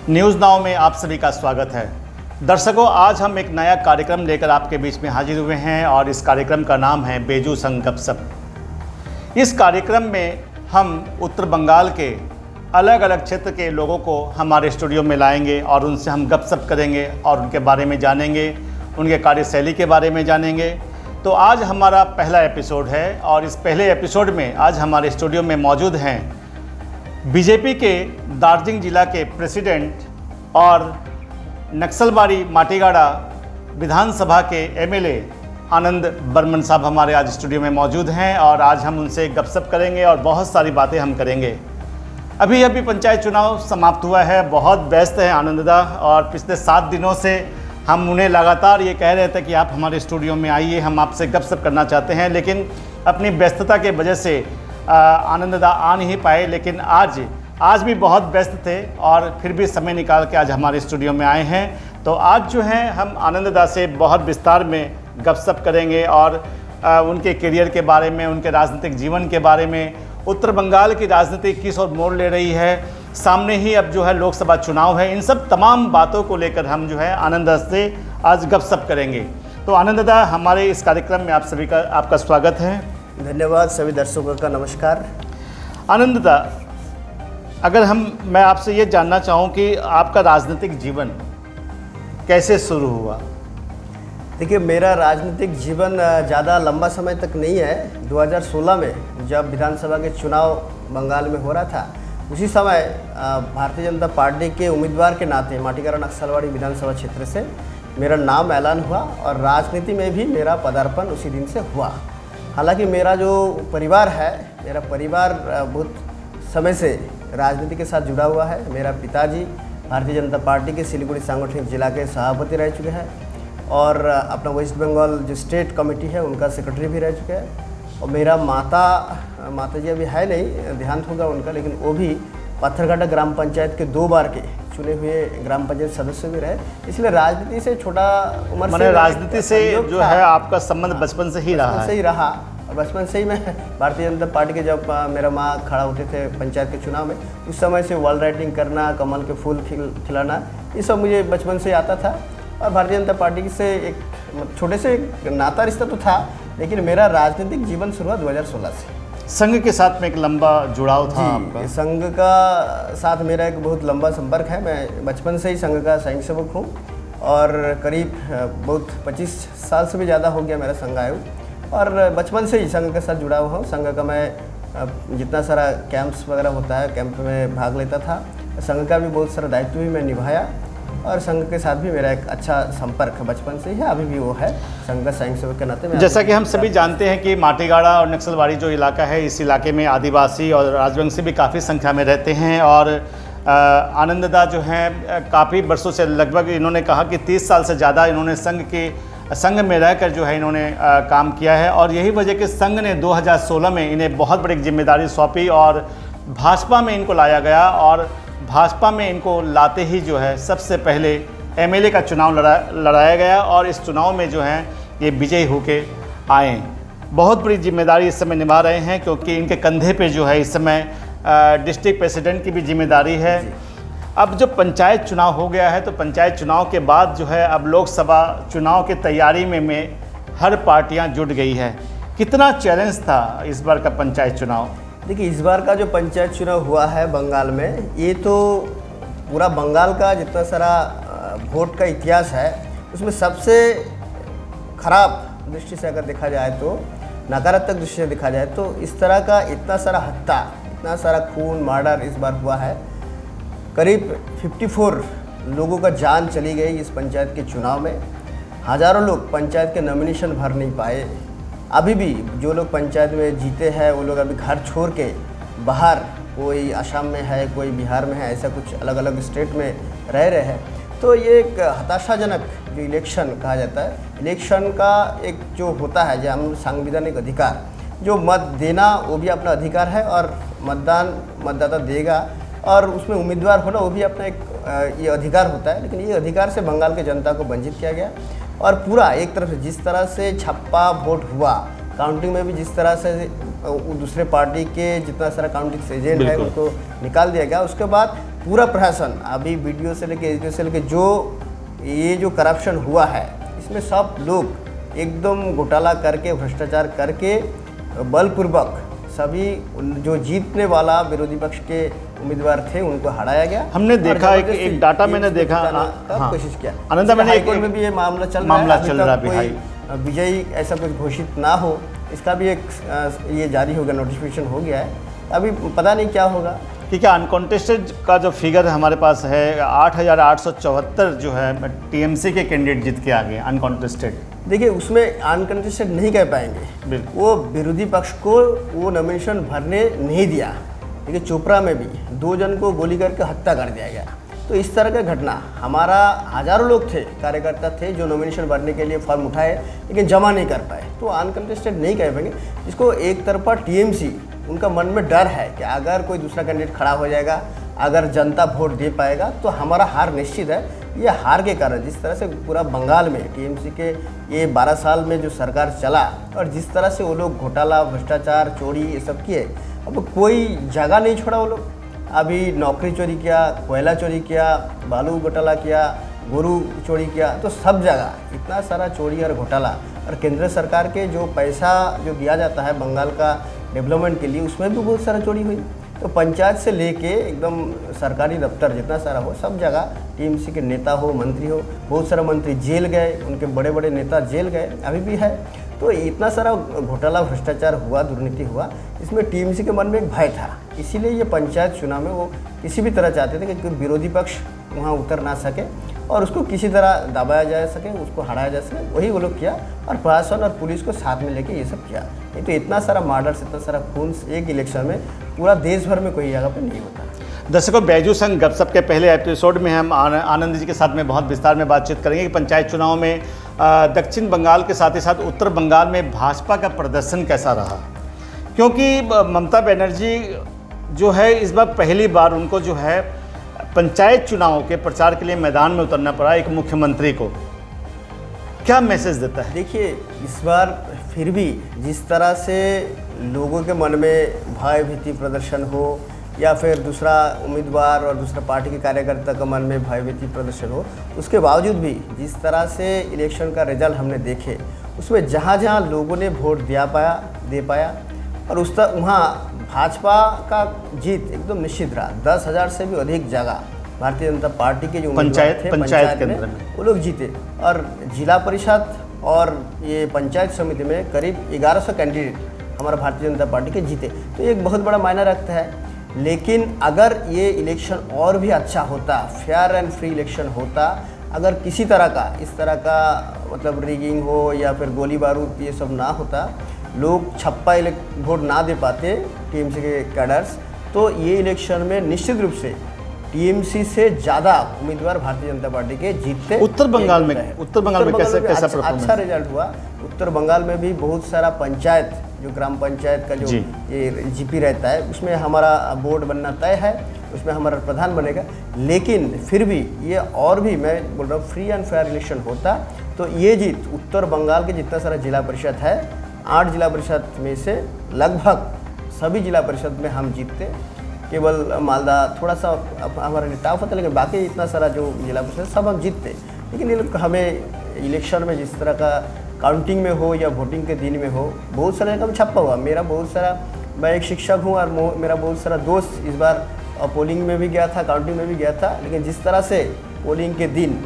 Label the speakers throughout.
Speaker 1: News now में आप सभी का स्वागत है। दर्शकों, आज हम एक नया कार्यक्रम लेकर आपके बीच में हाजिर हुए हैं और इस कार्यक्रम का नाम है बेजू संग गपशप। इस कार्यक्रम में हम उत्तर बंगाल के अलग अलग क्षेत्र के लोगों को हमारे स्टूडियो में लाएंगे और उनसे हम गपशप करेंगे और उनके बारे में जानेंगे, उनके कार्यशैली के बारे में जानेंगे। तो आज हमारा पहला एपिसोड है और इस पहले एपिसोड में आज हमारे स्टूडियो में मौजूद हैं बीजेपी के दार्जिलिंग जिला के प्रेसिडेंट और नक्सलबाड़ी माटीगाड़ा विधानसभा के एमएलए आनंद बर्मन साहब हमारे आज स्टूडियो में मौजूद हैं और आज हम उनसे गपशप करेंगे और बहुत सारी बातें हम करेंगे। अभी पंचायत चुनाव समाप्त हुआ है, बहुत व्यस्त है आनंददा, और पिछले 7 दिनों से हम उन्हें लगातार ये कह रहे थे कि आप हमारे स्टूडियो में आइए, हम आपसे गपशप करना चाहते हैं, लेकिन अपनी व्यस्तता के वजह से आनंददा आ नहीं पाए। लेकिन आज भी बहुत व्यस्त थे और फिर भी समय निकाल के आज हमारे स्टूडियो में आए हैं। तो आज जो है हम आनंददा से बहुत विस्तार में गपशप करेंगे और उनके करियर के बारे में, उनके राजनीतिक जीवन के बारे में, उत्तर बंगाल की राजनीति किस ओर मोड़ ले रही है, सामने ही अब जो है लोकसभा चुनाव है, इन सब तमाम बातों को लेकर हम जो है आनंददा से आज गपशप करेंगे। तो आनंददा, हमारे इस कार्यक्रम में आप सभी का आपका स्वागत है।
Speaker 2: धन्यवाद। सभी दर्शकों का नमस्कार।
Speaker 1: आनंददा, अगर मैं आपसे ये जानना चाहूँ कि आपका राजनीतिक जीवन कैसे शुरू हुआ?
Speaker 2: देखिए, मेरा राजनीतिक जीवन ज़्यादा लंबा समय तक नहीं है। 2016 में जब विधानसभा के चुनाव बंगाल में हो रहा था, उसी समय भारतीय जनता पार्टी के उम्मीदवार के नाते माटीगाड़ा नक्सलबाड़ी विधानसभा क्षेत्र से मेरा नाम ऐलान हुआ और राजनीति में भी मेरा पदार्पण उसी दिन से हुआ। हालांकि मेरा जो परिवार है, मेरा परिवार बहुत समय से राजनीति के साथ जुड़ा हुआ है। मेरा पिताजी भारतीय जनता पार्टी के सिलीगुड़ी सांगठनिक जिला के सभापति रह चुके हैं और अपना वेस्ट बंगाल जो स्टेट कमेटी है उनका सेक्रेटरी भी रह चुके हैं। और मेरा माता जी अभी है नहीं, देहांत होगा उनका, लेकिन वो भी पत्थरघाटा ग्राम पंचायत के 2 बार के चुने हुए ग्राम पंचायत सदस्य भी रहे। इसलिए राजनीति से छोटा उम्र से
Speaker 1: राजनीति से जो है आपका संबंध बचपन से ही रहा
Speaker 2: और बचपन से ही मैं भारतीय जनता पार्टी के, जब मेरा माँ खड़ा होते थे पंचायत के चुनाव में, उस समय से वॉल राइटिंग करना, कमल के फूल खिलाना, ये सब मुझे बचपन से आता था। और भारतीय जनता पार्टी से एक छोटे से नाता रिश्ता तो था, लेकिन मेरा राजनीतिक जीवन शुरुआत 2016 से।
Speaker 1: संघ के साथ में एक लंबा जुड़ाव था आपका?
Speaker 2: संघ का साथ मेरा एक बहुत लंबा संपर्क है। मैं बचपन से ही संघ का स्वयं सेवक हूँ और करीब बहुत 25 साल से भी ज़्यादा हो गया मेरा संघ आयु, और बचपन से ही संघ के साथ जुड़ा हुआ हूँ। संघ का मैं जितना सारा कैंप्स वगैरह होता है, कैंप में भाग लेता था। संघ का भी बहुत सारा दायित्व भी मैं निभाया और संघ के साथ भी मेरा एक अच्छा संपर्क बचपन से ही है, अभी भी वो है संघ का स्वयं सेवक के नाते।
Speaker 1: जैसा कि हम सभी जानते हैं कि माटीगाड़ा और नक्सलबाड़ी जो इलाका है, इस इलाके में आदिवासी और राजवंशी भी काफ़ी संख्या में रहते हैं और आनंददा जो हैं काफ़ी वर्षों से, लगभग इन्होंने कहा कि 30 साल से ज़्यादा इन्होंने संघ में रहकर जो है इन्होंने काम किया है। और यही वजह कि संघ ने 2016 में इन्हें बहुत बड़ी जिम्मेदारी सौंपी और भाजपा में इनको लाया गया और भाजपा में इनको लाते ही जो है सबसे पहले एमएलए का चुनाव लड़ाया गया और इस चुनाव में जो है ये विजयी होके आए। बहुत बड़ी जिम्मेदारी इस समय निभा रहे हैं क्योंकि इनके कंधे पे जो है इस समय डिस्ट्रिक्ट प्रेसिडेंट की भी जिम्मेदारी है। अब जो पंचायत चुनाव हो गया है, तो पंचायत चुनाव के बाद जो है अब लोकसभा चुनाव की तैयारी में हर पार्टियां जुट गई है। कितना चैलेंज था इस बार का पंचायत चुनाव?
Speaker 2: देखिए, इस बार का जो पंचायत चुनाव हुआ है बंगाल में, ये तो पूरा बंगाल का जितना सारा वोट का इतिहास है उसमें सबसे खराब दृष्टि से अगर देखा जाए, तो नकारात्मक दृष्टि से देखा जाए, तो इस तरह का इतना सारा हत्या, इतना सारा खून मर्डर इस बार हुआ है। करीब 54 लोगों का जान चली गई इस पंचायत के चुनाव में। हज़ारों लोग पंचायत के नॉमिनेशन भर नहीं पाए। अभी भी जो लोग पंचायत में जीते हैं वो लोग अभी घर छोड़ के बाहर, कोई असम में है, कोई बिहार में है, ऐसा कुछ अलग अलग स्टेट में रह रहे हैं। तो ये एक हताशाजनक जो इलेक्शन कहा जाता है, इलेक्शन का एक जो होता है, जो हम संवैधानिक अधिकार, जो मत देना वो भी अपना अधिकार है और मतदान मतदाता देगा और उसमें उम्मीदवार होना वो भी अपना एक ये अधिकार होता है। लेकिन ये अधिकार से बंगाल की जनता को वंचित किया गया और पूरा एक तरफ से जिस तरह से छप्पा वोट हुआ काउंटिंग में भी जिस तरह से वो दूसरे पार्टी के जितना सारा काउंटिंग एजेंट है
Speaker 1: बिल्कुल।
Speaker 2: उनको निकाल दिया गया। उसके बाद पूरा प्रशासन अभी वीडियो से लेके एसडीओ से लेके जो ये जो करप्शन हुआ है इसमें सब लोग एकदम घोटाला करके भ्रष्टाचार करके बलपूर्वक सभी जो जीतने वाला विरोधी पक्ष के उम्मीदवार थे उनको हराया गया।
Speaker 1: हमने
Speaker 2: और
Speaker 1: देखा है कि
Speaker 2: जबरदस्ती
Speaker 1: एक डाटा मैंने
Speaker 2: इसको
Speaker 1: देखा,
Speaker 2: जिताने का
Speaker 1: हाँ।
Speaker 2: कोशिश किया।
Speaker 1: आनंदा, मैंने
Speaker 2: हाईकोर्ट
Speaker 1: एक-
Speaker 2: में भी ये मामला चल
Speaker 1: मामला
Speaker 2: रहा है,
Speaker 1: चल
Speaker 2: अभी
Speaker 1: रहा
Speaker 2: तक
Speaker 1: है, भाई।
Speaker 2: कोई विजयी ऐसा कुछ घोषित ना हो, इसका भी एक ये जारी हो गया, नोटिफिकेशन हो गया है। अभी पता नहीं क्या होगा।
Speaker 1: क्योंकि अनकॉन्टेस्टेड का जो फिगर हमारे पास है 8,874 जो है टीएमसी के कैंडिडेट जीत के आ गए अनकॉन्टेस्टेड।
Speaker 2: देखिए उसमें अनकंटेस्टेड नहीं कह पाएंगे,
Speaker 1: बिल्कुल।
Speaker 2: वो विरोधी पक्ष को वो नॉमिनेशन भरने नहीं दिया। देखिए चोपड़ा में भी 2 जन को गोली करके हत्या कर दिया गया। तो इस तरह का घटना, हमारा हजारों लोग थे, कार्यकर्ता थे जो नॉमिनेशन भरने के लिए फॉर्म उठाए लेकिन जमा नहीं कर पाए, तो अनकंटेस्टेड नहीं कह पाएंगे। इसको एक तरफा टीएमसी उनका मन में डर है कि अगर कोई दूसरा कैंडिडेट खड़ा हो जाएगा, अगर जनता वोट दे पाएगा तो हमारा हार निश्चित है। ये हार के कारण जिस तरह से पूरा बंगाल में टीएमसी के ये 12 साल में जो सरकार चला और जिस तरह से वो लोग घोटाला, भ्रष्टाचार, चोरी ये सब किए, अब कोई जगह नहीं छोड़ा वो लोग। अभी नौकरी चोरी किया, कोयला चोरी किया, बालू घोटाला किया, गोरू चोरी किया, तो सब जगह इतना सारा चोरी और घोटाला। और केंद्र सरकार के जो पैसा जो दिया जाता है बंगाल का डेवलपमेंट के लिए, उसमें भी बहुत सारा चोरी हुई। तो पंचायत से लेके एकदम सरकारी दफ्तर जितना सारा हो, सब जगह टीएमसी के नेता हो, मंत्री हो, बहुत सारे मंत्री जेल गए, उनके बड़े बड़े नेता जेल गए, अभी भी है। तो इतना सारा घोटाला, भ्रष्टाचार हुआ, दुर्नीति हुआ, इसमें टीएमसी के मन में एक भय था। इसीलिए ये पंचायत चुनाव में वो किसी भी तरह चाहते थे कि विरोधी पक्ष वहाँ उतर ना सके और उसको किसी तरह दबाया जा सके, उसको हराया जा सके। वही वो लोग किया और प्रशासन और पुलिस को साथ में लेके ये सब किया। नहीं तो इतना सारा मर्डर्स, इतना सारा खून एक इलेक्शन में पूरा देश भर में कोई जगह पे नहीं होता।
Speaker 1: दर्शकों, बैजू संग गपशप के पहले एपिसोड में हम आनंद जी के साथ में बहुत विस्तार में बातचीत करेंगे कि पंचायत चुनाव में दक्षिण बंगाल के साथ ही साथ उत्तर बंगाल में भाजपा का प्रदर्शन कैसा रहा, क्योंकि ममता बनर्जी जो है इस बार पहली बार उनको जो है पंचायत चुनाव के प्रचार के लिए मैदान में उतरना पड़ा एक मुख्यमंत्री को। क्या मैसेज देता है?
Speaker 2: देखिए इस बार फिर भी जिस तरह से लोगों के मन में भय भीति प्रदर्शन हो या फिर दूसरा उम्मीदवार और दूसरा पार्टी के कार्यकर्ता का मन में भय भीति प्रदर्शन हो, उसके बावजूद भी जिस तरह से इलेक्शन का रिजल्ट हमने देखे, उसमें जहाँ जहाँ लोगों ने वोट दे पाया और उस तक वहाँ भाजपा का जीत एकदम निश्चित रहा। 10,000 से भी अधिक जगह भारतीय जनता पार्टी के जो उम्मीदवार थे
Speaker 1: पंचायत केंद्र में
Speaker 2: वो लोग जीते। और जिला परिषद और ये पंचायत समिति में करीब 1100 कैंडिडेट हमारा भारतीय जनता पार्टी के जीते, तो ये एक बहुत बड़ा मायना रखता है। लेकिन अगर ये इलेक्शन और भी अच्छा होता, फेयर एंड फ्री इलेक्शन होता, अगर किसी तरह का इस तरह का मतलब रिगिंग हो या फिर गोली बारूद ये सब ना होता, लोग छप्पा वोट ना दे पाते टीएमसी के कैडर्स, तो ये इलेक्शन में निश्चित रूप से टीएमसी से ज़्यादा उम्मीदवार भारतीय जनता पार्टी के जीतते।
Speaker 1: उत्तर बंगाल में कैसा परफॉर्मेंस?
Speaker 2: अच्छा रिजल्ट हुआ। उत्तर बंगाल में भी बहुत सारा पंचायत, जो ग्राम पंचायत का जो ये जीपी रहता है, उसमें हमारा बोर्ड बनना तय है, उसमें हमारा प्रधान बनेगा। लेकिन फिर भी ये और भी मैं बोल रहा हूँ फ्री एंड फेयर इलेक्शन होता तो ये जीत उत्तर बंगाल के जितना सारा जिला परिषद है, 8 जिला परिषद में से लगभग सभी जिला परिषद में हम जीतते। केवल मालदा थोड़ा सा हमारे लिए टफ होता, लेकिन बाकी इतना सारा जो जिला परिषद सब हम जीतते। लेकिन ये लोग हमें इलेक्शन में जिस तरह का काउंटिंग में हो या वोटिंग के दिन में हो, बहुत सारा कम छप्पा हुआ। मेरा बहुत सारा, मैं एक शिक्षक हूँ और मेरा बहुत सारा दोस्त इस बार पोलिंग में भी गया था, काउंटिंग में भी गया था। लेकिन जिस तरह से पोलिंग के दिन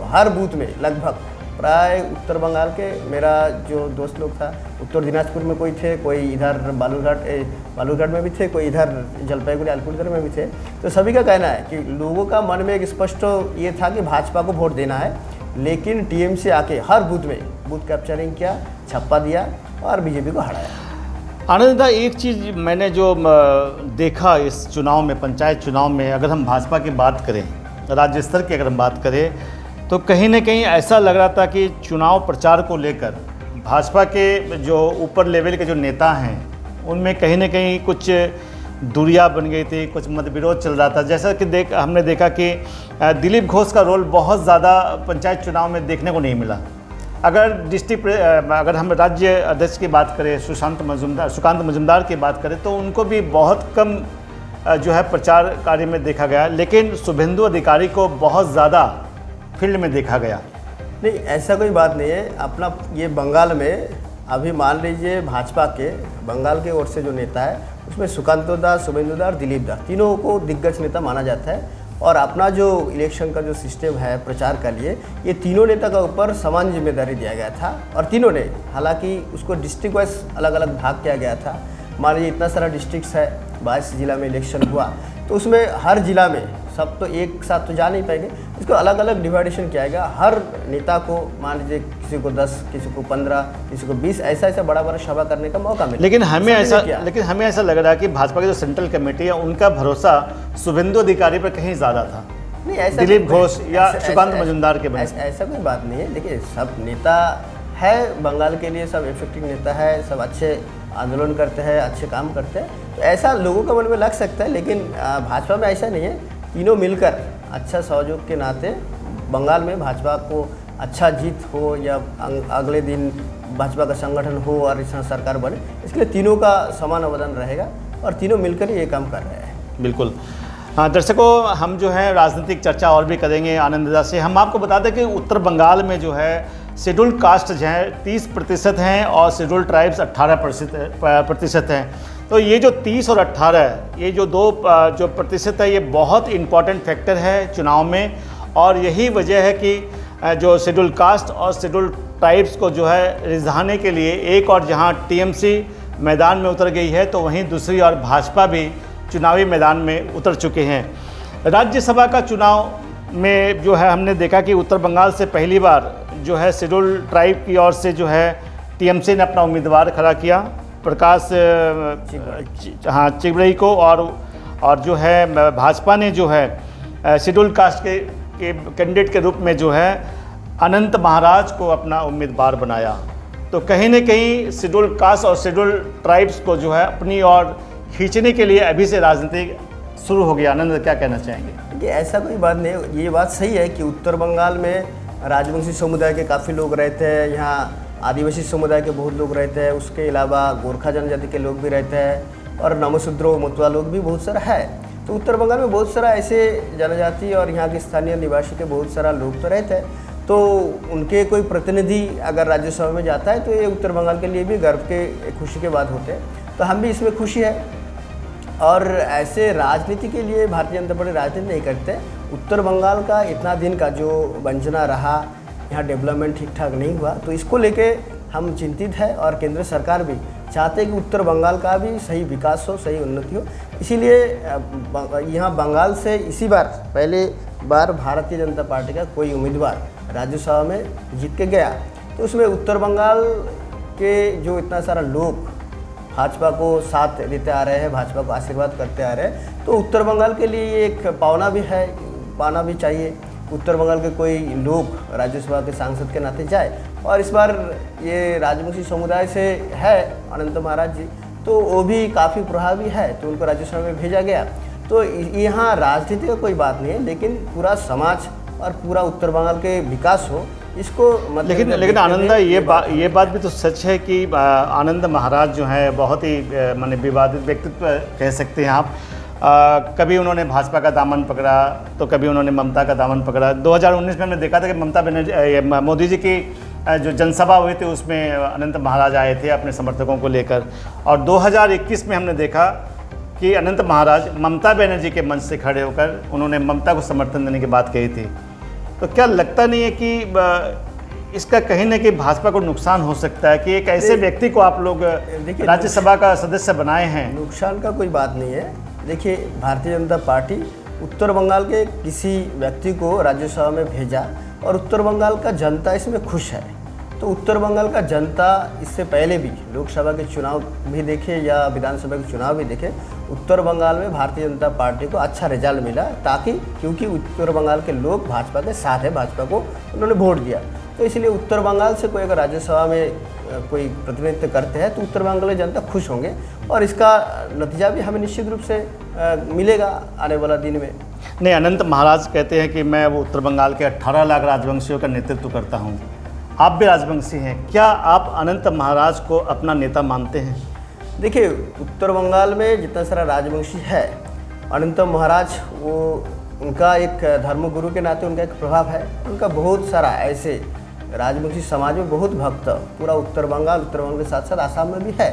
Speaker 2: हर बूथ में लगभग प्राय उत्तर बंगाल के मेरा जो दोस्त लोग था, उत्तर दिनाजपुर में कोई थे, कोई इधर बालूरघाट में भी थे, कोई इधर जलपाईगुड़ी अलीपुरदुआर में भी थे। तो सभी का कहना है कि लोगों का मन में एक स्पष्ट ये था कि भाजपा को वोट देना है, लेकिन टीएमसी आके हर बूथ में बूथ कैप्चरिंग किया, छप्पा दिया और बीजेपी को हराया।
Speaker 1: आनंद, एक चीज़ मैंने जो देखा इस चुनाव में, पंचायत चुनाव में, अगर हम भाजपा की बात करें, राज्य स्तर की अगर हम बात करें, तो कहीं ना कहीं ऐसा लग रहा था कि चुनाव प्रचार को लेकर भाजपा के जो ऊपर लेवल के जो नेता हैं उनमें कहीं ना कहीं कुछ दूरियां बन गई थी, कुछ मतविरोध चल रहा था। जैसा कि हमने देखा कि दिलीप घोष का रोल बहुत ज़्यादा पंचायत चुनाव में देखने को नहीं मिला। अगर हम राज्य अध्यक्ष की बात करें सुकांत मजुमदार की बात करें तो उनको भी बहुत कम जो है प्रचार कार्य में देखा गया, लेकिन शुभेंदु अधिकारी को बहुत ज़्यादा फील्ड में देखा गया।
Speaker 2: नहीं, ऐसा कोई बात नहीं है। अपना ये बंगाल में अभी मान लीजिए भाजपा के बंगाल के ओर से जो नेता है उसमें सुकांतो दास, शुभेंदु दास, दिलीप दास तीनों को दिग्गज नेता माना जाता है। और अपना जो इलेक्शन का जो सिस्टम है प्रचार के लिए, ये तीनों नेता का ऊपर समान जिम्मेदारी दिया गया था। और तीनों ने, हालांकि उसको डिस्ट्रिक्ट वाइज अलग अलग भाग किया गया था। मान लीजिए इतना सारा डिस्ट्रिक्ट्स है, 22 जिला में इलेक्शन हुआ, तो उसमें हर जिला में सब तो एक साथ तो जा नहीं पाएंगे, इसको अलग अलग डिवाइडेशन किया गया। हर नेता को मान लीजिए किसी को 10, किसी को 15, किसी को 20 ऐसा बड़ा बड़ा सभा करने का मौका मिला।
Speaker 1: लेकिन हमें ऐसा लग रहा है कि भाजपा की जो सेंट्रल कमेटी है उनका भरोसा शुभेंदु अधिकारी पर कहीं ज़्यादा था,
Speaker 2: नहीं ऐसा
Speaker 1: दिलीप घोष या सुकांत मजुमदार के बने।
Speaker 2: ऐसा कोई बात नहीं है। देखिए, सब नेता है बंगाल के लिए, सब इफेक्टिव नेता है, सब अच्छे आंदोलन करते हैं, अच्छे काम करते हैं, तो ऐसा लोगों के मन में लग सकता है। लेकिन भाजपा में ऐसा नहीं है। तीनों मिलकर अच्छा सहयोग के नाते बंगाल में भाजपा को अच्छा जीत हो या अगले दिन भाजपा का संगठन हो और इस सरकार बने, इसके लिए तीनों का समान अवदान रहेगा और तीनों मिलकर ही ये काम कर रहे हैं।
Speaker 1: बिल्कुल। दर्शकों, हम जो है राजनीतिक चर्चा और भी करेंगे आनंददा से। हम आपको बता दें कि उत्तर बंगाल में जो है शेड्यूल कास्ट जो है 30% हैं और शेड्यूल ट्राइब्स 18% हैं। तो ये जो 30 और 18, ये जो जो प्रतिशत है, ये बहुत इम्पॉर्टेंट फैक्टर है चुनाव में। और यही वजह है कि जो शेड्यूल कास्ट और शेड्यूल ट्राइब्स को जो है रिझाने के लिए एक और जहां टीएमसी मैदान में उतर गई है, तो वहीं दूसरी ओर भाजपा भी चुनावी मैदान में उतर चुके हैं। राज्यसभा का चुनाव में जो है हमने देखा कि उत्तर बंगाल से पहली बार जो है शेड्यूल ट्राइब की ओर से जो है टीएमसी ने अपना उम्मीदवार खड़ा किया, प्रकाश चिगरई को। और जो है भाजपा ने जो है शेड्यूल कास्ट के कैंडिडेट के रूप में जो है अनंत महाराज को अपना उम्मीदवार बनाया। तो कहीं न कहीं शेड्यूल कास्ट और शेड्यूल ट्राइब्स को जो है अपनी ओर खींचने के लिए अभी से राजनीति शुरू हो गया। आनंद, क्या कहना चाहेंगे?
Speaker 2: ये ऐसा कोई बात नहीं। ये बात सही है कि उत्तर बंगाल में राजवंशी समुदाय के काफ़ी लोग रहते हैं, यहाँ आदिवासी समुदाय के बहुत लोग रहते हैं, उसके अलावा गोरखा जनजाति के लोग भी रहते हैं और नमशूद्रो मतुआ लोग भी बहुत सारा है। तो उत्तर बंगाल में बहुत सारा ऐसे जनजाति और यहाँ के स्थानीय निवासी के बहुत सारा लोग तो रहते हैं। तो उनके कोई प्रतिनिधि अगर राज्यसभा में जाता है तो ये उत्तर बंगाल के लिए भी गर्व के, खुशी के बात होते हैं। तो हम भी इसमें खुशी है। और ऐसे राजनीति के लिए भारतीय जनता पार्टी राजनीति नहीं करते। उत्तर बंगाल का इतना दिन का जो वंचना रहा, यहाँ डेवलपमेंट ठीक ठाक नहीं हुआ, तो इसको लेके हम चिंतित है। और केंद्र सरकार भी चाहते हैं कि उत्तर बंगाल का भी सही विकास हो, सही उन्नति हो। इसीलिए यहाँ बंगाल से इसी बार पहले बार भारतीय जनता पार्टी का कोई उम्मीदवार राज्यसभा में जीत के गया। तो उसमें उत्तर बंगाल के जो इतना सारा लोग भाजपा को साथ देते आ रहे हैं, भाजपा को आशीर्वाद करते आ रहे हैं, तो उत्तर बंगाल के लिए ये एक पावना भी है, पाना भी चाहिए। उत्तर बंगाल के कोई लोग राज्यसभा के सांसद के नाते जाए। और इस बार ये राजवंशी समुदाय से है अनंत महाराज जी, तो वो भी काफ़ी प्रभावी है, तो उनको राज्यसभा में भेजा गया। तो यहाँ राजनीति का कोई बात नहीं है, लेकिन पूरा समाज और पूरा उत्तर बंगाल के विकास हो, इसको
Speaker 1: लेकिन आनंद, ये बात भी तो सच है कि आनंद महाराज जो है बहुत ही माने विवादित व्यक्तित्व कह सकते हैं आप। कभी उन्होंने भाजपा का दामन पकड़ा तो कभी उन्होंने ममता का दामन पकड़ा। 2019 में हमने देखा था कि ममता बनर्जी, मोदी जी की जो जनसभा हुई थी उसमें अनंत महाराज आए थे अपने समर्थकों को लेकर। और 2021 में हमने देखा कि अनंत महाराज ममता बनर्जी के मंच से खड़े होकर उन्होंने ममता को समर्थन देने की बात कही थी। तो क्या लगता नहीं है कि इसका कहीं ना कहीं भाजपा को नुकसान हो सकता है कि एक ऐसे व्यक्ति को आप लोग राज्यसभा का सदस्य बनाए हैं?
Speaker 2: नुकसान का कोई बात नहीं है। देखिए, भारतीय जनता पार्टी उत्तर बंगाल के किसी व्यक्ति को राज्यसभा में भेजा और उत्तर बंगाल का जनता इसमें खुश है। तो उत्तर बंगाल का जनता इससे पहले भी लोकसभा के चुनाव भी देखे या विधानसभा के चुनाव भी देखे, उत्तर बंगाल में भारतीय जनता पार्टी को अच्छा रिजल्ट मिला, ताकि क्योंकि उत्तर बंगाल के लोग भाजपा के साथ है, भाजपा को उन्होंने वोट दिया। तो इसलिए उत्तर बंगाल से कोई अगर राज्यसभा में कोई प्रतिनिधित्व करते हैं तो उत्तर बंगाल की जनता खुश होंगे और इसका नतीजा भी हमें निश्चित रूप से मिलेगा आने वाला दिन में।
Speaker 1: नहीं, अनंत महाराज कहते हैं कि मैं वो उत्तर बंगाल के 18 लाख राजवंशियों का नेतृत्व करता हूँ। आप भी राजवंशी हैं, क्या आप अनंत महाराज को अपना नेता मानते हैं?
Speaker 2: देखिए, उत्तर बंगाल में जितना सारा राजवंशी है, अनंत महाराज वो उनका एक धर्मगुरु के नाते उनका एक प्रभाव है। उनका बहुत सारा ऐसे राजवंशी समाज में बहुत भक्त पूरा उत्तर बंगाल के साथ साथ आसाम में भी है।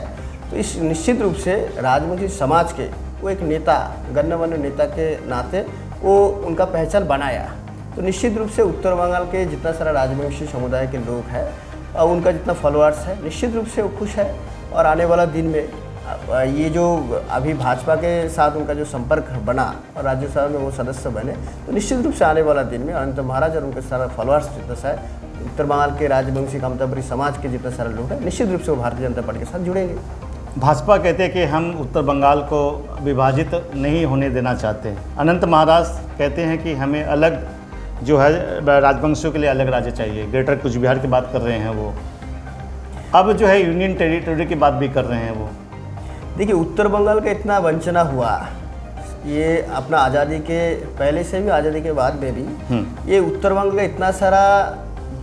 Speaker 2: तो इस निश्चित रूप से राजवंशी समाज के वो एक नेता, गण्यमान्य नेता के नाते वो उनका पहचान बनाया। तो निश्चित रूप से उत्तर बंगाल के जितना सारा राजवंशी समुदाय के लोग हैं और उनका जितना फॉलोअर्स है, निश्चित रूप से वो खुश है। और आने वाला दिन में ये जो अभी भाजपा के साथ उनका जो संपर्क बना और राज्यसभा में वो सदस्य बने, तो निश्चित रूप से आने वाला दिन में अनंत महाराज और उनके सारा फॉलोअर्स जितना सा है, उत्तर बंगाल के राजवंशी कामतापुरी समाज के जितने सारे लोग हैं, निश्चित रूप से वो भारतीय जनता पार्टी के साथ जुड़ेंगे।
Speaker 1: भाजपा कहते हैं कि हम उत्तर बंगाल को विभाजित नहीं होने देना चाहते। अनंत महाराज कहते हैं कि हमें अलग जो है राजवंशियों के लिए अलग राज्य चाहिए। ग्रेटर कुछ बिहार की बात कर रहे हैं वो, अब जो है यूनियन टेरिटरी की बात भी कर रहे हैं वो।
Speaker 2: देखिए, उत्तर बंगाल का इतना वंचना हुआ, ये अपना आज़ादी के पहले से भी, आज़ादी के बाद में भी, ये उत्तर बंगाल का इतना सारा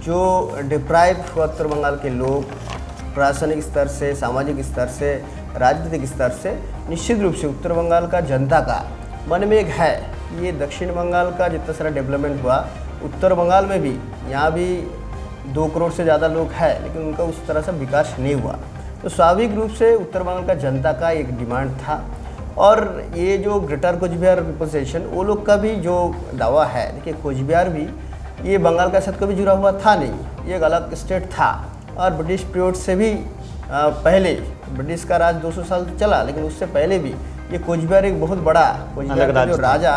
Speaker 2: जो डिप्राइव हुआ उत्तर बंगाल के लोग, प्रशासनिक स्तर से, सामाजिक स्तर से, राजनीतिक स्तर से, निश्चित रूप से उत्तर बंगाल का जनता का मन में एक है। ये दक्षिण बंगाल का जितना सारा डेवलपमेंट हुआ, उत्तर बंगाल में भी, यहाँ भी 2 करोड़ से ज़्यादा लोग हैं, लेकिन उनका उस तरह से विकास नहीं हुआ। तो स्वाभाविक रूप से उत्तर बंगाल का जनता का एक डिमांड था। और ये जो ग्रेटर कुछ बिहार रिप्रेजेंटेशन, वो लोग का भी जो दावा है, देखिए कुछ बिहार भी ये बंगाल के साथ कभी जुड़ा हुआ था नहीं, ये एक अलग स्टेट था। और ब्रिटिश पीरियड से भी पहले, ब्रिटिश का राज 200 साल चला, लेकिन उससे पहले भी ये कुछ बिहार एक बहुत बड़ा, कुछ बिहार का जो राजा,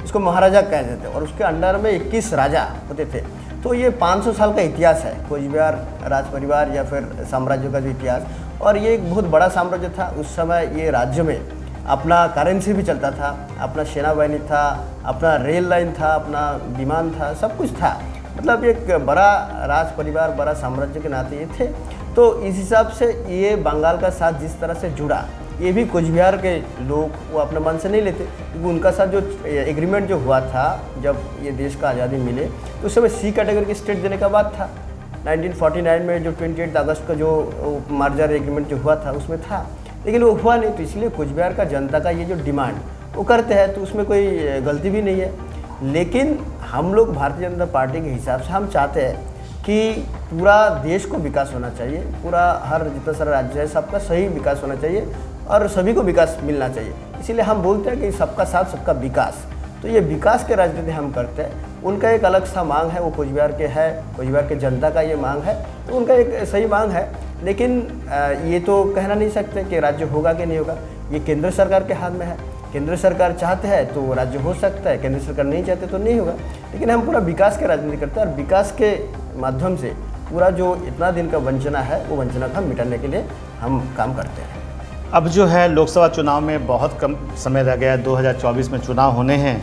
Speaker 2: इसको महाराजा कहते थे, और उसके अंडर में 21 राजा होते थे। तो ये 500 साल का इतिहास है कुछ बिहार राज परिवार या फिर साम्राज्यों का जो इतिहास। और ये एक बहुत बड़ा साम्राज्य था। उस समय ये राज्य में अपना करेंसी भी चलता था, अपना सेना बाहिनी था, अपना रेल लाइन था, अपना विमान था, सब कुछ था। मतलब एक बड़ा राज परिवार, बड़ा साम्राज्य के नाते ये थे। तो इस हिसाब से ये बंगाल का साथ जिस तरह से जुड़ा, ये भी कुछ बिहार के लोग वो अपने मन से नहीं लेते, क्योंकि उनका साथ जो एग्रीमेंट जो हुआ था जब ये देश का आज़ादी मिले, तो उस समय सी कैटेगरी की स्टेट देने का बात था। 1949 में जो 28 अगस्त का जो मर्जर एग्रीमेंट जो हुआ था उसमें था, लेकिन वो हुआ नहीं। तो इसलिए कुछ बिहार का जनता का ये जो डिमांड वो करते हैं, तो उसमें कोई गलती भी नहीं है। लेकिन हम लोग भारतीय जनता पार्टी के हिसाब से हम चाहते हैं कि पूरा देश को विकास होना चाहिए, पूरा हर जितना सारा राज्य है सबका सही विकास होना चाहिए और सभी को विकास मिलना चाहिए। इसीलिए हम बोलते हैं कि सबका साथ सबका विकास। तो ये विकास के राजनीति हम करते हैं। उनका एक अलग सा मांग है, वो कुछ बिहार के है, कुछ बिहार के जनता का ये मांग है, तो उनका एक सही मांग है। लेकिन ये तो कहना नहीं सकते कि राज्य होगा कि नहीं होगा, ये केंद्र सरकार के हाथ में है। केंद्र सरकार चाहते हैं तो राज्य हो सकता है, केंद्र सरकार नहीं चाहते तो नहीं होगा। लेकिन हम पूरा विकास के राजनीति करते हैं और विकास के माध्यम से पूरा जो इतना दिन का वंचना है वो वंचना का मिटाने के लिए हम काम करते हैं।
Speaker 1: अब जो है लोकसभा चुनाव में बहुत कम समय रह गया है, 2024 में चुनाव होने हैं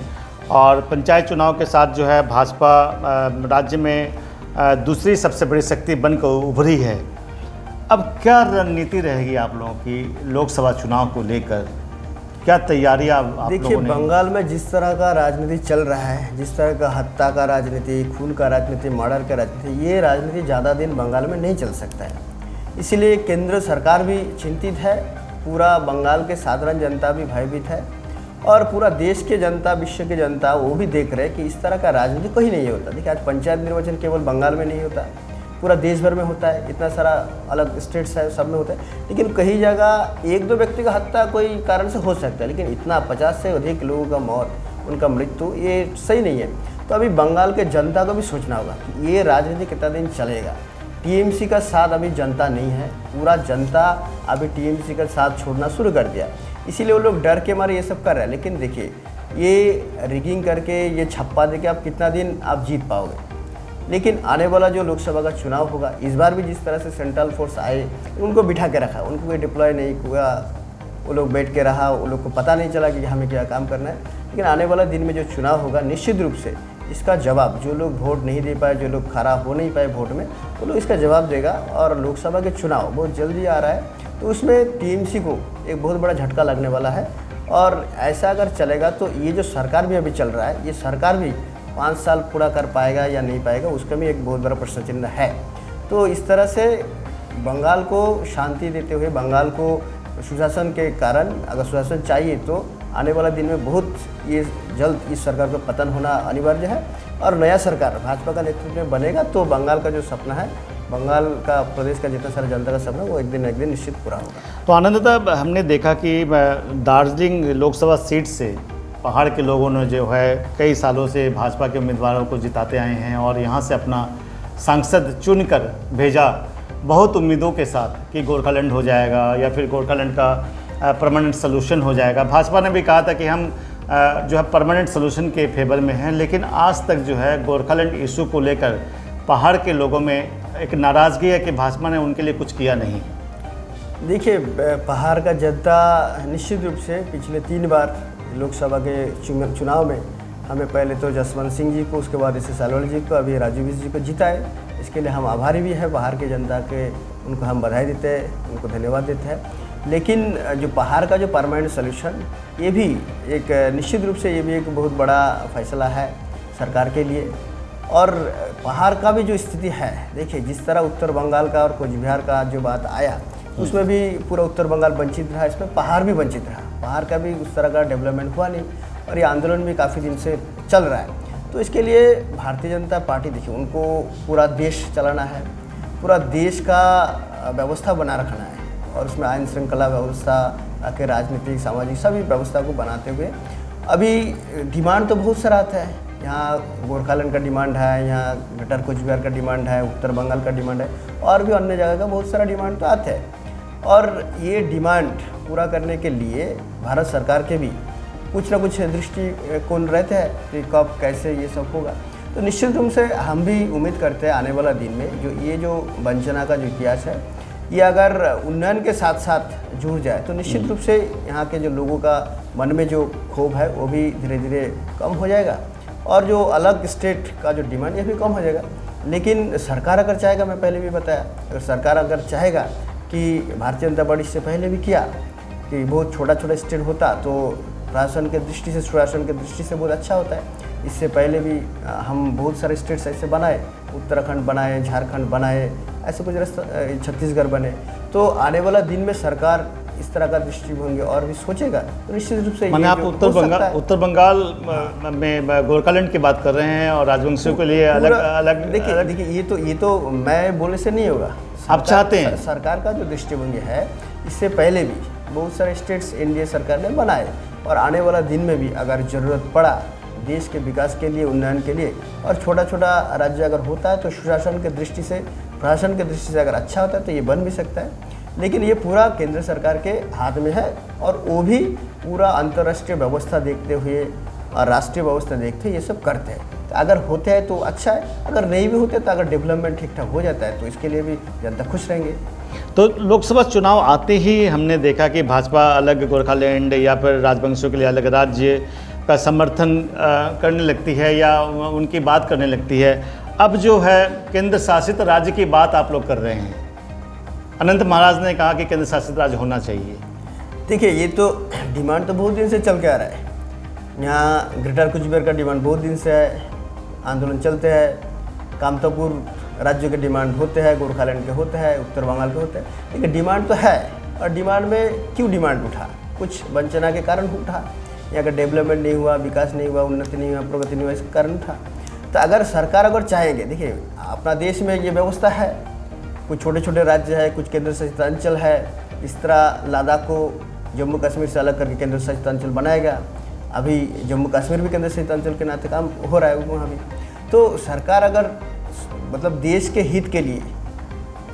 Speaker 1: और पंचायत चुनाव के साथ जो है भाजपा राज्य में दूसरी सबसे बड़ी शक्ति बनकर उभरी है। अब क्या रणनीति रहेगी आप लोगों की लोकसभा चुनाव को लेकर, क्या तैयारियां आप
Speaker 2: देखिए,
Speaker 1: लोगों ने?
Speaker 2: बंगाल में जिस तरह का राजनीति चल रहा है, जिस तरह का हत्या का राजनीति, खून का राजनीति, मर्डर का राजनीति, ये राजनीति ज़्यादा दिन बंगाल में नहीं चल सकता है। इसीलिए केंद्र सरकार भी चिंतित है, पूरा बंगाल के साधारण जनता भी भयभीत है और पूरा देश के जनता, विश्व के जनता वो भी देख रहे हैं कि इस तरह का राजनीति कहीं नहीं होता। देखिए, आज पंचायत निर्वाचन केवल बंगाल में नहीं होता, पूरा देश भर में होता है, इतना सारा अलग स्टेट्स है, सब में होता है। लेकिन कहीं जगह 1-2 व्यक्ति का हत्या कोई कारण से हो सकता है, लेकिन इतना 50 से अधिक लोगों का मौत, उनका मृत्यु, ये सही नहीं है। तो अभी बंगाल के जनता को भी सोचना होगा कि ये राजनीति कितना दिन चलेगा। टीएमसी का साथ अभी जनता नहीं है, पूरा जनता अभी टीएमसी का साथ छोड़ना शुरू कर दिया, इसीलिए वो लोग डर के मारे ये सब कर रहे हैं। लेकिन देखिए, ये रिगिंग करके, ये छप्पा दे के आप कितना दिन आप जीत पाओगे। लेकिन आने वाला जो लोकसभा का चुनाव होगा, इस बार भी जिस तरह से सेंट्रल फोर्स आए, उनको बिठा के रखा, उनको कोई डिप्लॉय नहीं हुआ, वो लोग बैठ के रहा, वो लोग को पता नहीं चला कि हमें क्या काम करना है। लेकिन आने वाला दिन में जो चुनाव होगा, निश्चित रूप से इसका जवाब, जो लोग वोट नहीं दे पाए, जो लोग खड़ा हो नहीं पाए वोट में, वो लोग इसका जवाब देगा। और लोकसभा के चुनाव बहुत जल्दी आ रहा है, तो उसमें टीएमसी को एक बहुत बड़ा झटका लगने वाला है। और ऐसा अगर चलेगा तो ये जो सरकार भी अभी चल रहा है, ये सरकार भी 5 साल पूरा कर पाएगा या नहीं पाएगा, उसका भी एक बहुत बड़ा प्रश्न चिन्ह है। तो इस तरह से बंगाल को शांति देते हुए, बंगाल को सुशासन के कारण, अगर सुशासन चाहिए तो आने वाला दिन में बहुत ये जल्द इस सरकार का पतन होना अनिवार्य है और नया सरकार भाजपा का नेतृत्व में बनेगा तो बंगाल का जो सपना है, बंगाल का, प्रदेश का जितना सारा जनता का सपना, वो एक दिन निश्चित पूरा होगा।
Speaker 1: तो आनंदता, हमने देखा कि दार्जिलिंग लोकसभा सीट से पहाड़ के लोगों ने जो है कई सालों से भाजपा के उम्मीदवारों को जिताते आए हैं और यहाँ से अपना सांसद चुनकर भेजा बहुत उम्मीदों के साथ कि गोरखालैंड हो जाएगा या फिर गोरखालैंड का परमानेंट सोल्यूशन हो जाएगा। भाजपा ने भी कहा था कि हम जो है परमानेंट सोल्यूशन के फेवर में हैं, लेकिन आज तक जो है गोरखालैंड इशू को लेकर पहाड़ के लोगों में एक नाराज़गी है कि भाजपा ने उनके लिए कुछ किया नहीं।
Speaker 2: देखिए, पहाड़ का जनता निश्चित रूप से पिछले 3 बार लोकसभा के चुनाव में हमें पहले तो जसवंत सिंह जी को, उसके बाद एस एस अहलुवालिया जी को, अभी राजू बिष्ट जी को जिताए। इसके लिए हम आभारी भी हैं पहाड़ के जनता के, उनको हम बधाई देते हैं, उनको धन्यवाद देते हैं। लेकिन जो पहाड़ का जो परमानेंट सोल्यूशन, ये भी एक निश्चित रूप से ये भी एक बहुत बड़ा फैसला है सरकार के लिए। और पहाड़ का भी जो स्थिति है, देखिए जिस तरह उत्तर बंगाल का और कोचबिहार का जो बात आया, उसमें भी पूरा उत्तर बंगाल वंचित रहा, इसमें पहाड़ भी वंचित रहा। पहाड़ का भी उस तरह का डेवलपमेंट हुआ नहीं और ये आंदोलन भी काफ़ी दिन से चल रहा है। तो इसके लिए भारतीय जनता पार्टी, देखिए उनको पूरा देश चलाना है, पूरा देश का व्यवस्था बना रखना है और उसमें आईन श्रृंखला व्यवस्था के राजनीतिक, सामाजिक सभी व्यवस्था को बनाते हुए अभी डिमांड तो बहुत सारा आता है। यहाँ गोरखालैंड का डिमांड है, यहाँ ग्रेटर कोचबिहार का डिमांड है, उत्तर बंगाल का डिमांड है और भी अन्य जगह का बहुत सारा डिमांड तो आता है। और ये डिमांड पूरा करने के लिए भारत सरकार के भी कुछ ना कुछ दृष्टिकोण रहते हैं कि कब कैसे ये सब होगा। तो निश्चित रूप से हम भी उम्मीद करते हैं आने वाला दिन में जो ये जो वंचना का जो इतिहास है, ये अगर उन्नयन के साथ साथ जुड़ जाए तो निश्चित रूप से यहाँ के जो लोगों का मन में जो क्षोभ है वो भी धीरे धीरे कम हो जाएगा और जो अलग स्टेट का जो डिमांड ये भी कम हो जाएगा। लेकिन सरकार अगर चाहेगा, मैं पहले भी बताया, अगर सरकार अगर चाहेगा कि भारतीय जनता पार्टी से पहले भी किया कि बहुत छोटा छोटा स्टेट होता तो प्रशासन के दृष्टि से, सुशासन के दृष्टि से बहुत अच्छा होता है। इससे पहले भी हम बहुत सारे स्टेट्स ऐसे बनाए, उत्तराखंड बनाए, झारखंड बनाए, ऐसे कुछ छत्तीसगढ़ बने। तो आने वाला दिन में सरकार इस तरह का दृष्टिभंगी और भी सोचेगा तो निश्चित रूप से
Speaker 1: मैंने आप उत्तर बंगाल में गोरखालैंड की बात कर रहे हैं और राजवंशियों के लिए अलग अलग।
Speaker 2: देखिए ये तो मैं बोलने से नहीं होगा,
Speaker 1: आप चाहते हैं
Speaker 2: सरकार का जो दृष्टिभंगी है, इससे पहले भी बहुत सारे स्टेट्स एनडीए सरकार ने बनाए और आने वाला दिन में भी अगर ज़रूरत पड़ा देश के विकास के लिए, उन्नयन के लिए, और छोटा छोटा राज्य अगर होता है तो सुशासन के दृष्टि से, प्रशासन के दृष्टि से अगर अच्छा होता है तो ये बन भी सकता है। लेकिन ये पूरा केंद्र सरकार के हाथ में है और वो भी पूरा अंतर्राष्ट्रीय व्यवस्था देखते हुए और राष्ट्रीय व्यवस्था देखते हुए ये सब करते हैं। तो अगर होते हैं तो अच्छा है, अगर नहीं भी होते तो अगर डेवलपमेंट ठीक ठाक हो जाता है तो इसके लिए भी जनता खुश रहेंगे।
Speaker 1: तो लोकसभा चुनाव आते ही हमने देखा कि भाजपा अलग गोरखालैंड या फिर राजवंशियों के लिए अलग राज्य का समर्थन करने लगती है या उनकी बात करने लगती है। अब जो है केंद्र शासित राज्य की बात आप लोग कर रहे हैं। अनंत महाराज ने कहा कि केंद्र शासित राज्य होना चाहिए।
Speaker 2: देखिए ये तो डिमांड तो बहुत दिन से चल के आ रहा है। यहाँ ग्रेटर कुचबिहार का डिमांड बहुत दिन से है, आंदोलन चलते हैं, कामतापुर राज्य के डिमांड होते हैं, गोरखालैंड के होते हैं, उत्तर बंगाल के होते हैं। लेकिन डिमांड तो है और डिमांड में क्यों डिमांड उठा? कुछ वंचना के कारण उठा, यहाँ का डेवलपमेंट नहीं हुआ, विकास नहीं हुआ, उन्नति नहीं हुआ, प्रगति नहीं हुआ, इसके कारण उठा। तो अगर सरकार अगर चाहेंगे, देखिए अपना देश में ये व्यवस्था है, कुछ छोटे छोटे राज्य है, कुछ केंद्र शासित अंचल है। इस तरह लद्दाख को जम्मू कश्मीर से अलग करके केंद्र शासित अंचल बनाएगा। अभी जम्मू कश्मीर भी केंद्र शासित अंचल के नाते काम हो रहा है वहाँ भी। तो सरकार अगर मतलब देश के हित के लिए,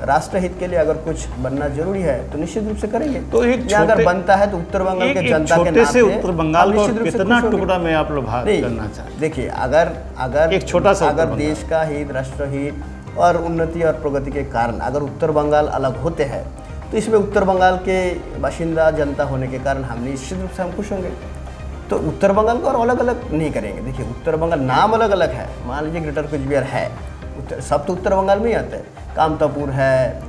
Speaker 2: राष्ट्र हित के लिए अगर कुछ बनना जरूरी है तो निश्चित रूप से करेंगे।
Speaker 1: तो एक
Speaker 2: अगर बनता है तो उत्तर बंगाल के जनता के
Speaker 1: नाते उत्तर बंगाल को कितना टुकड़ा में आप लोग भाग करना चाहते हैं?
Speaker 2: देखिए अगर
Speaker 1: एक छोटा सा
Speaker 2: अगर देश का हित, राष्ट्र हित और उन्नति और प्रगति के कारण अगर उत्तर बंगाल अलग होते हैं तो इसमें उत्तर बंगाल के बाशिंदा जनता होने के कारण हम निश्चित रूप से हम खुश होंगे। तो उत्तर बंगाल को और अलग अलग नहीं करेंगे। देखिए उत्तर बंगाल नाम अलग अलग है, मान लीजिए ग्रेटर कुचबिहार है, सब तो उत्तर बंगाल में ही आते हैं। कामतापुर है,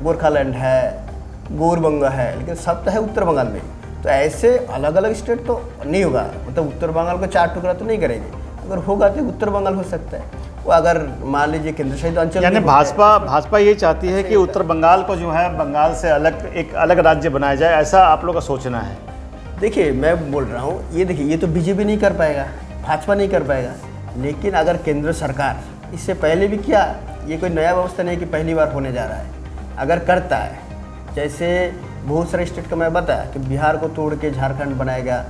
Speaker 2: गोरखालैंड है, गोरबंगा है, लेकिन सब तो है उत्तर बंगाल में। तो ऐसे अलग अलग स्टेट तो नहीं होगा, मतलब उत्तर बंगाल को 4 टुकड़ा तो नहीं करेंगे। अगर होगा तो उत्तर बंगाल हो सकता है। वो अगर मान लीजिए केंद्र शासित अंचल
Speaker 1: यानी
Speaker 2: भी होते हैं,
Speaker 1: भाजपा ये चाहती है कि उत्तर बंगाल को जो है बंगाल से अलग एक अलग राज्य बनाया जाए, ऐसा आप लोग का सोचना है?
Speaker 2: देखिए मैं बोल रहा हूँ, ये देखिए ये तो बीजेपी नहीं कर पाएगा, भाजपा नहीं कर पाएगा, लेकिन अगर केंद्र सरकार इससे पहले भी किया, ये कोई नया व्यवस्था नहीं है कि पहली बार होने जा रहा है, अगर करता है, जैसे बहुत सारे स्टेट का मैं बताया कि बिहार को तोड़ के झारखंड बनाएगा,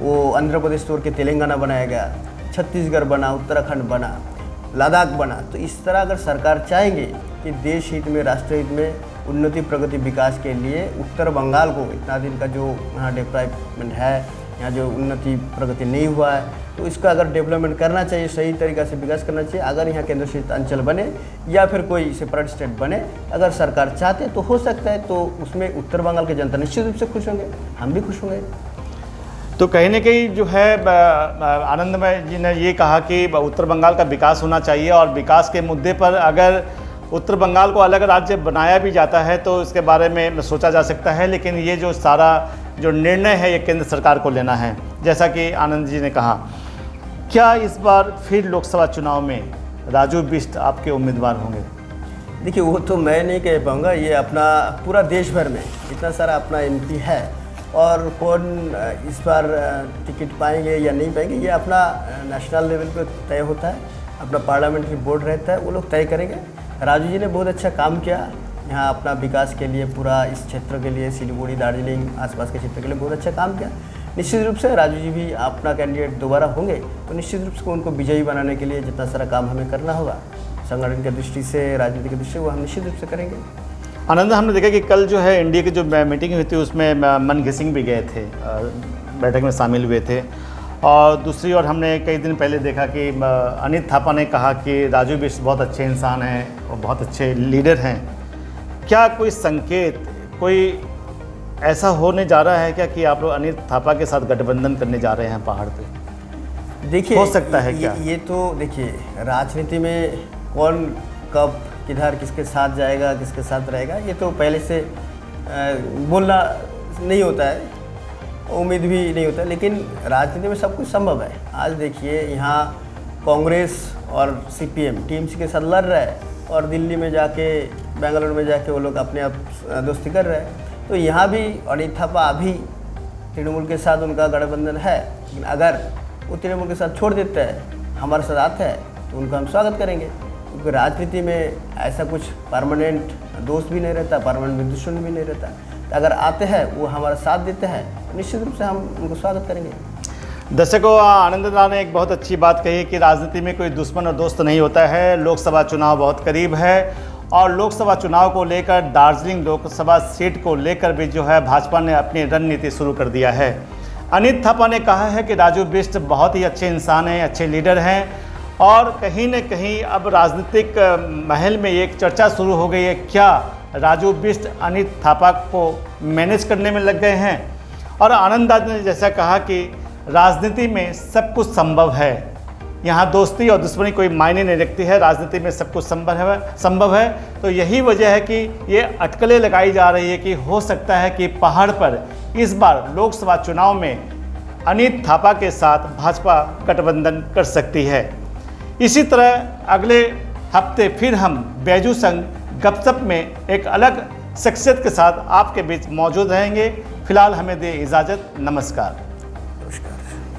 Speaker 2: वो आंध्र प्रदेश तोड़ के तेलंगाना बनाएगा, छत्तीसगढ़ बना, उत्तराखंड बना, लद्दाख बना, तो इस तरह अगर सरकार चाहेंगे कि देश हित में, राष्ट्र हित में, उन्नति प्रगति विकास के लिए उत्तर बंगाल को, इतना दिन का जो यहाँ डेवलपमेंट है, यहाँ जो उन्नति प्रगति नहीं हुआ है, तो इसका अगर डेवलपमेंट करना चाहिए, सही तरीक़ा से विकास करना चाहिए। अगर यहाँ केंद्र शासित अंचल बने या फिर कोई सेपरेट स्टेट बने, अगर सरकार चाहते तो हो सकता है, तो उसमें उत्तर बंगाल की जनता निश्चित रूप से खुश होंगे, हम भी खुश होंगे।
Speaker 1: तो कहीं न कहीं जो है आनंदमय जी ने ये कहा कि उत्तर बंगाल का विकास होना चाहिए, और विकास के मुद्दे पर अगर उत्तर बंगाल को अलग राज्य बनाया भी जाता है तो इसके बारे में सोचा जा सकता है, लेकिन ये जो सारा जो निर्णय है ये केंद्र सरकार को लेना है, जैसा कि आनंद जी ने कहा। क्या इस बार फिर लोकसभा चुनाव में राजू बिष्ट आपके उम्मीदवार होंगे?
Speaker 2: देखिए वो तो मैं नहीं कह पाऊँगा, ये अपना पूरा देश भर में इतना सारा अपना एमपी है, और कौन इस बार टिकट पाएंगे या नहीं पाएंगे ये अपना नेशनल लेवल पे तय होता है, अपना पार्लियामेंट्री बोर्ड रहता है, वो लोग तय करेंगे। राजू जी ने बहुत अच्छा काम किया यहाँ अपना विकास के लिए, पूरा इस क्षेत्र के लिए, सिलीगुड़ी, दार्जिलिंग आसपास के क्षेत्र के लिए बहुत अच्छा काम किया। निश्चित रूप से राजू जी भी अपना कैंडिडेट दोबारा होंगे, तो निश्चित रूप से उनको विजयी बनाने के लिए जितना सारा काम हमें करना होगा संगठन की दृष्टि से, राजनीति की दृष्टि से, वो हम निश्चित रूप से करेंगे।
Speaker 1: आनंद, हमने देखा कि कल जो है इंडिया की जो मीटिंग हुई थी उसमें मनघिसिंग सिंह भी गए थे, बैठक में शामिल हुए थे, और दूसरी ओर हमने कई दिन पहले देखा कि अनित थापा ने कहा कि राजू बिष्ट बहुत अच्छे इंसान हैं और बहुत अच्छे लीडर हैं। क्या कोई संकेत, कोई ऐसा होने जा रहा है क्या कि आप लोग अनित थापा के साथ गठबंधन करने जा रहे हैं पहाड़ पे?
Speaker 2: देखिए
Speaker 1: हो सकता है क्या?
Speaker 2: ये तो देखिए राजनीति में कौन कब किधर किसके साथ जाएगा, किसके साथ रहेगा, ये तो पहले से बोलना नहीं होता है, उम्मीद भी नहीं होता है, लेकिन राजनीति में सब कुछ संभव है। आज देखिए यहाँ कांग्रेस और सीपीएम टीएमसी के साथ लड़ रहा है, और दिल्ली में जाके, बेंगलुरु में जाके वो लोग अपने आप दोस्ती कर रहे हैं। तो यहाँ भी अनित थापा अभी तृणमूल के साथ उनका गठबंधन है, लेकिन अगर वो तृणमूल के साथ छोड़ देते हैं, हमारे साथ आता है, तो उनका हम स्वागत करेंगे, क्योंकि राजनीति में ऐसा कुछ परमानेंट दोस्त भी नहीं रहता, परमानेंट दुश्मन भी नहीं रहता। तो अगर आते हैं, वो हमारा साथ देते हैं, तो निश्चित रूप से हम उनको स्वागत करेंगे।
Speaker 1: दर्शकों, आनंद दा ने एक बहुत अच्छी बात कही कि राजनीति में कोई दुश्मन और दोस्त नहीं होता है। लोकसभा चुनाव बहुत करीब है, और लोकसभा चुनाव को लेकर, दार्जिलिंग लोकसभा सीट को लेकर भी जो है भाजपा ने अपनी रणनीति शुरू कर दिया है। अनित थापा ने कहा है कि राजू बिष्ट बहुत ही अच्छे इंसान हैं, अच्छे लीडर हैं, और कहीं न कहीं अब राजनीतिक महल में एक चर्चा शुरू हो गई है, क्या राजू बिष्ट अनित थापा को मैनेज करने में लग गए हैं? और आनंद दा ने जैसा कहा कि राजनीति में सब कुछ संभव है, यहाँ दोस्ती और दुश्मनी कोई मायने नहीं रखती है, राजनीति में सब कुछ संभव है। तो यही वजह है कि ये अटकलें लगाई जा रही है कि हो सकता है कि पहाड़ पर इस बार लोकसभा चुनाव में अनित थापा के साथ भाजपा गठबंधन कर सकती है। इसी तरह अगले हफ्ते फिर हम बैजू संघ गपशप में एक अलग शख्सियत के साथ आपके बीच मौजूद रहेंगे। फिलहाल हमें दे इजाज़त, नमस्कार।